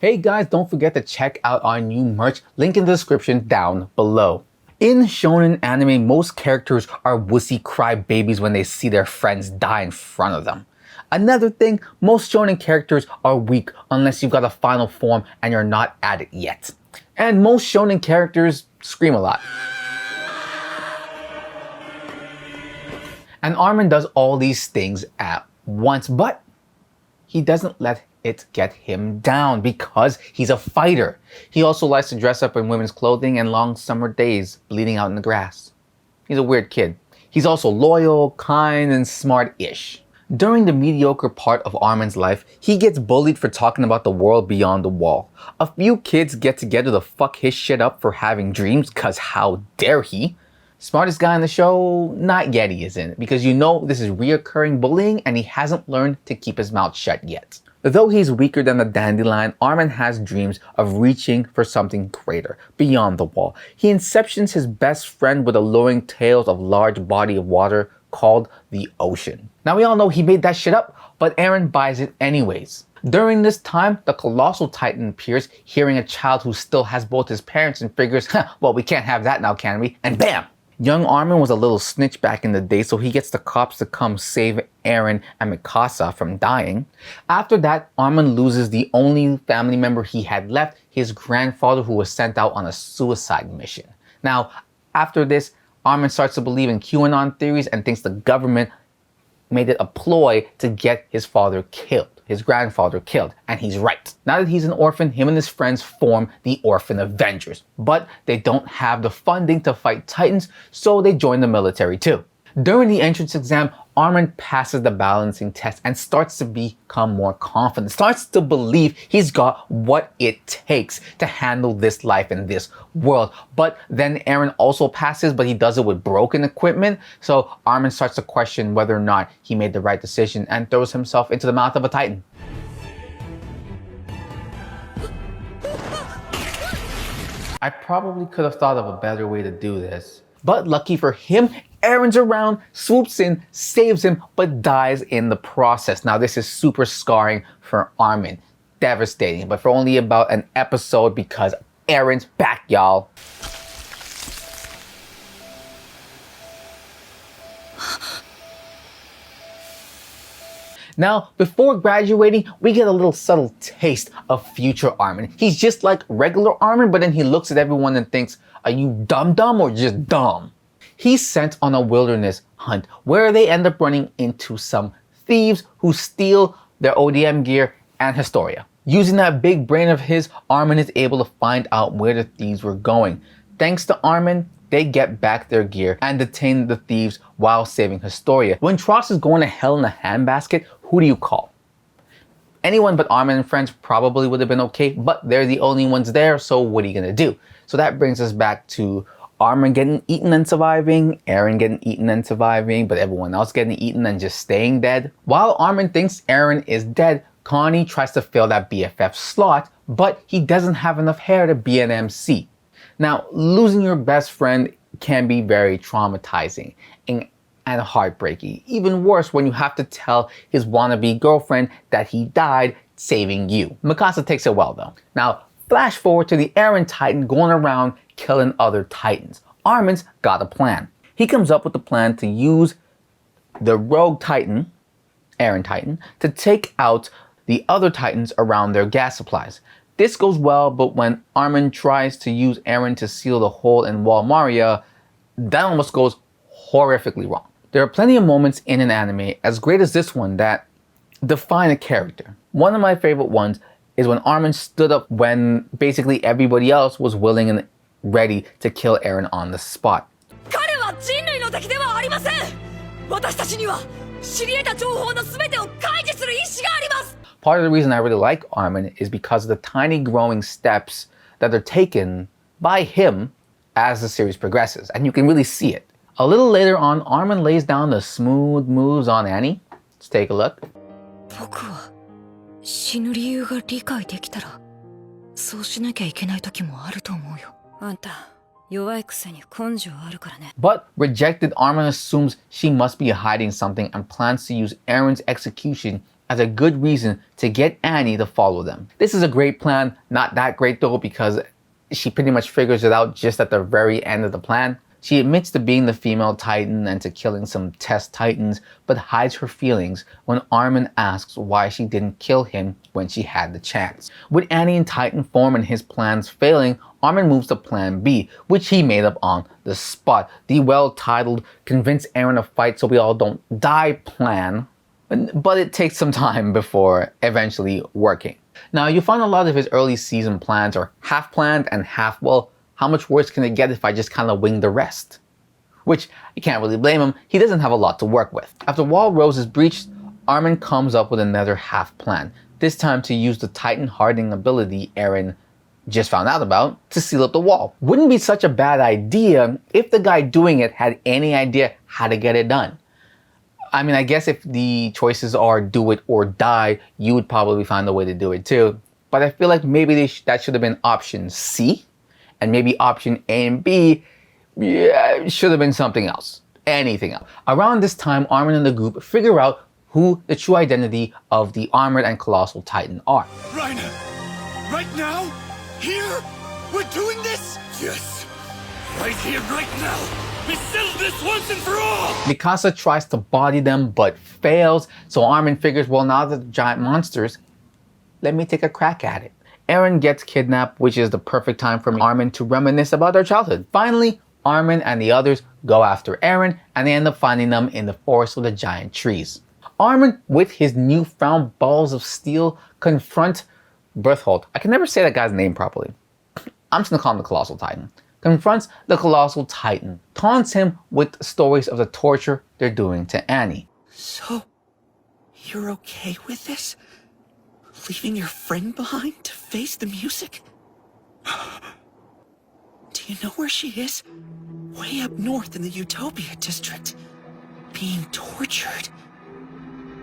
Hey guys, don't forget to check out our new merch, link in the description down below. In shonen anime, most characters are wussy crybabies when they see their friends die in front of them. Another thing, most shonen characters are weak unless you've got a final form and you're not at it yet. And most shonen characters scream a lot. And Armin does all these things at once, but he doesn't let it get him down because he's a fighter. He also likes to dress up in women's clothing and long summer days bleeding out in the grass. He's a weird kid. He's also loyal, kind, and smart-ish. During the mediocre part of Armin's life, he gets bullied for talking about the world beyond the wall. A few kids get together to fuck his shit up for having dreams, cause how dare he? Smartest guy in the show? Not yet he isn't, because you know this is reoccurring bullying and he hasn't learned to keep his mouth shut yet. Though he's weaker than the dandelion, Armin has dreams of reaching for something greater, beyond the wall. He inceptions his best friend with alluring tales of large body of water called the ocean. Now we all know he made that shit up, but Eren buys it anyways. During this time, the colossal titan appears, hearing a child who still has both his parents and figures, well, we can't have that now, can we? And bam! Young Armin was a little snitch back in the day, so he gets the cops to come save Eren and Mikasa from dying. After that, Armin loses the only family member he had left, his grandfather, who was sent out on a suicide mission. Now, after this, Armin starts to believe in QAnon theories and thinks the government made it a ploy to get his father killed, his grandfather killed, and he's right. Now that he's an orphan, him and his friends form the Orphan Avengers, but they don't have the funding to fight Titans, so they join the military too. During the entrance exam, Armin passes the balancing test and starts to become more confident, starts to believe he's got what it takes to handle this life in this world. But then Eren also passes, but he does it with broken equipment, so Armin starts to question whether or not he made the right decision and throws himself into the mouth of a Titan. I probably could have thought of a better way to do this, but lucky for him, Eren's around, swoops in, saves him, but dies in the process. Now this is super scarring for Armin. Devastating, but for only about an episode because Eren's back, y'all. Now, before graduating, we get a little subtle taste of future Armin. He's just like regular Armin, but then he looks at everyone and thinks, are you dumb or just dumb? He's sent on a wilderness hunt where they end up running into some thieves who steal their ODM gear and Historia. Using that big brain of his, Armin is able to find out where the thieves were going. Thanks to Armin, they get back their gear and detain the thieves while saving Historia. When Tross is going to hell in a handbasket, who do you call? Anyone but Armin and friends probably would have been okay, but they're the only ones there, so what are you gonna do? So that brings us back to Armin getting eaten and surviving, Eren getting eaten and surviving, but everyone else getting eaten and just staying dead. While Armin thinks Eren is dead, Connie tries to fill that BFF slot, but he doesn't have enough hair to be an MC. Now, losing your best friend can be very traumatizing and heartbreaking. Even worse when you have to tell his wannabe girlfriend that he died saving you. Mikasa takes it well though. Now, flash forward to the Eren Titan going around killing other Titans. Armin's got a plan. He comes up with the plan to use the rogue Titan, Eren Titan, to take out the other Titans around their gas supplies. This goes well, but when Armin tries to use Eren to seal the hole in Wall Maria, that almost goes horrifically wrong. There are plenty of moments in an anime as great as this one that define a character. One of my favorite ones is when Armin stood up when basically everybody else was willing and ready to kill Eren on the spot. Part of the reason I really like Armin is because of the tiny growing steps that are taken by him as the series progresses, and you can really see it. A little later on, Armin lays down the smooth moves on Annie. Let's take a look. But rejected Armin assumes she must be hiding something and plans to use Eren's execution as a good reason to get Annie to follow them. This is a great plan, not that great though, because she pretty much figures it out just at the very end of the plan. She admits to being the female Titan and to killing some test Titans, but hides her feelings when Armin asks why she didn't kill him when she had the chance. With Annie in Titan form and his plans failing, Armin moves to plan B, which he made up on the spot. The well-titled convince Eren to fight so we all don't die plan, but it takes some time before eventually working. Now, you find a lot of his early season plans are half planned and half, well, how much worse can it get if I just kind of wing the rest? Which, you can't really blame him, he doesn't have a lot to work with. After Wall Rose is breached, Armin comes up with another half plan, this time to use the Titan hardening ability Eren just found out about to seal up the wall. Wouldn't be such a bad idea if the guy doing it had any idea how to get it done. I mean, I guess if the choices are do it or die, you would probably find a way to do it too. But I feel like maybe that should have been option C. And maybe option A and B should have been something else. Anything else. Around this time, Armin and the group figure out who the true identity of the armored and colossal Titan are. Reiner! Right now? Here? We're doing this? Yes. Right here, right now. We settle this once and for all! Mikasa tries to body them but fails, so Armin figures, well, now that the giant monsters, let me take a crack at it. Eren gets kidnapped, which is the perfect time for Armin to reminisce about their childhood. Finally, Armin and the others go after Eren, and they end up finding them in the forest with the giant trees. Armin, with his newfound balls of steel, confront Berthold. I can never say that guy's name properly. I'm just gonna call him the Colossal Titan. Confronts the Colossal Titan, taunts him with stories of the torture they're doing to Annie. So, you're okay with this? Leaving your friend behind to face the music? Do you know where she is? Way up north in the Utopia district. Being tortured.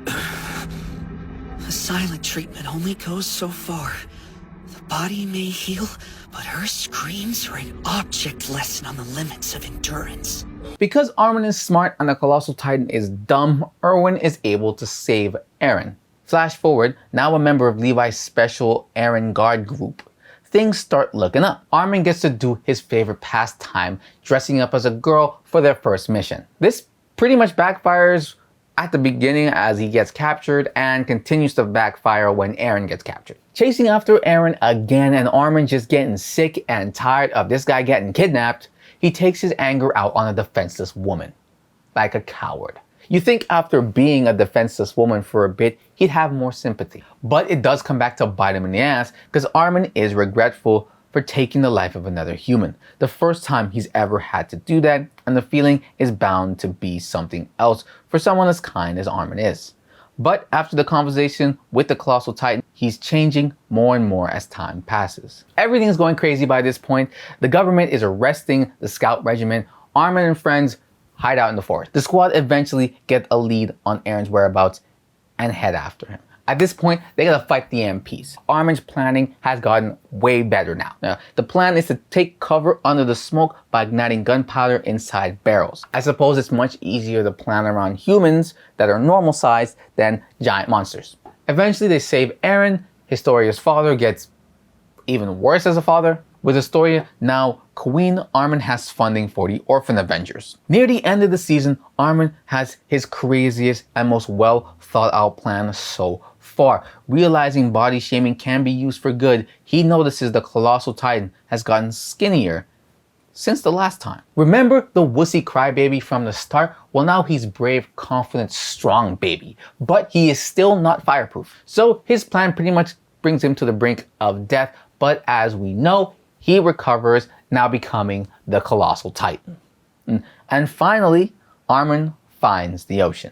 The silent treatment only goes so far. The body may heal, but her screams are an object lesson on the limits of endurance. Because Armin is smart and the Colossal Titan is dumb, Erwin is able to save Eren. Flash forward, now a member of Levi's special Eren Guard group. Things start looking up. Armin gets to do his favorite pastime, dressing up as a girl for their first mission. This pretty much backfires at the beginning as he gets captured and continues to backfire when Eren gets captured. Chasing after Eren again and Armin just getting sick and tired of this guy getting kidnapped, he takes his anger out on a defenseless woman. Like a coward. You think after being a defenseless woman for a bit, he'd have more sympathy. But it does come back to bite him in the ass because Armin is regretful for taking the life of another human. The first time he's ever had to do that, and the feeling is bound to be something else for someone as kind as Armin is. But after the conversation with the Colossal Titan, he's changing more and more as time passes. Everything's going crazy by this point. The government is arresting the scout regiment. Armin and friends hide out in the forest. The squad eventually get a lead on Eren's whereabouts and head after him. At this point, they gotta fight the MPs. Armin's planning has gotten way better now. The plan is to take cover under the smoke by igniting gunpowder inside barrels. I suppose it's much easier to plan around humans that are normal sized than giant monsters. Eventually they save Eren. Historia's father gets even worse as a father. With Historia now Queen, Armin has funding for the Orphan Avengers. Near the end of the season, Armin has his craziest and most well thought out plan so far. Realizing body shaming can be used for good, he notices the Colossal Titan has gotten skinnier since the last time. Remember the wussy crybaby from the start? Well, now he's brave, confident, strong baby, but he is still not fireproof. So his plan pretty much brings him to the brink of death, but as we know, he recovers, now becoming the Colossal Titan. And finally, Armin finds the ocean.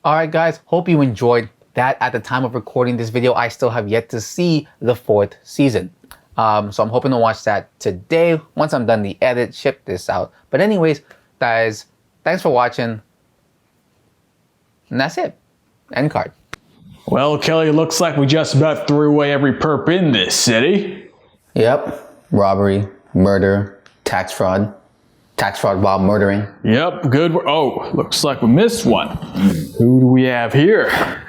Alright guys, hope you enjoyed that. At the time of recording this video, I still have yet to see the 4th season. So I'm hoping to watch that today, once I'm done the edit, ship this out. But anyways, guys, thanks for watching. And that's it. End card. Well, Kelly, looks like we just about threw away every perp in this city. Yep. Robbery, murder, tax fraud while murdering. Yep, good. Oh, looks like we missed one. Who do we have here?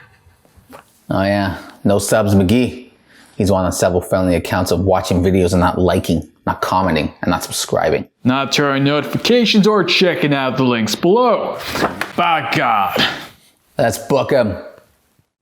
Oh yeah, no subs McGee. He's one on several friendly accounts of watching videos and not liking, not commenting, and not subscribing. Not turning notifications or checking out the links below. By God. Let's book him.